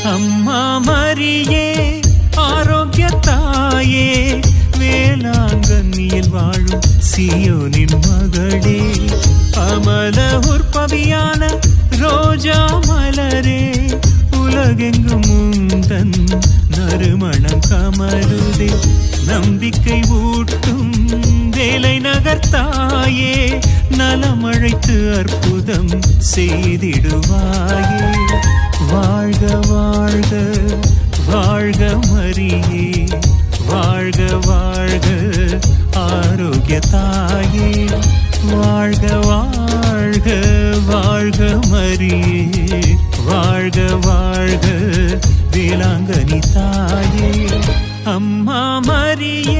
அம்மா மரியே ஆரோக்கிய தாயே வேளாங்கண்ணியில் வாழும் சியோனின் மகளே அமல உற்பவியான ரோஜா மலரே உலகெங்கும் முந்தன் நறுமணம் கமருதே நம்பிக்கை ஊட்டும் வேலை நகர்த்தாயே நலமழைத்து அற்புதம் செய்திடுவாயே வாழ்க வாழ்க வாழ்க மரியே வாழ்க வாழ்க ஆரோக்கிய தாயே வாழ்க வாழ்க வாழ்க மரியே வாழ்க வாழ்க வேளாங்கண்ணி தாயே அம்மா மரியே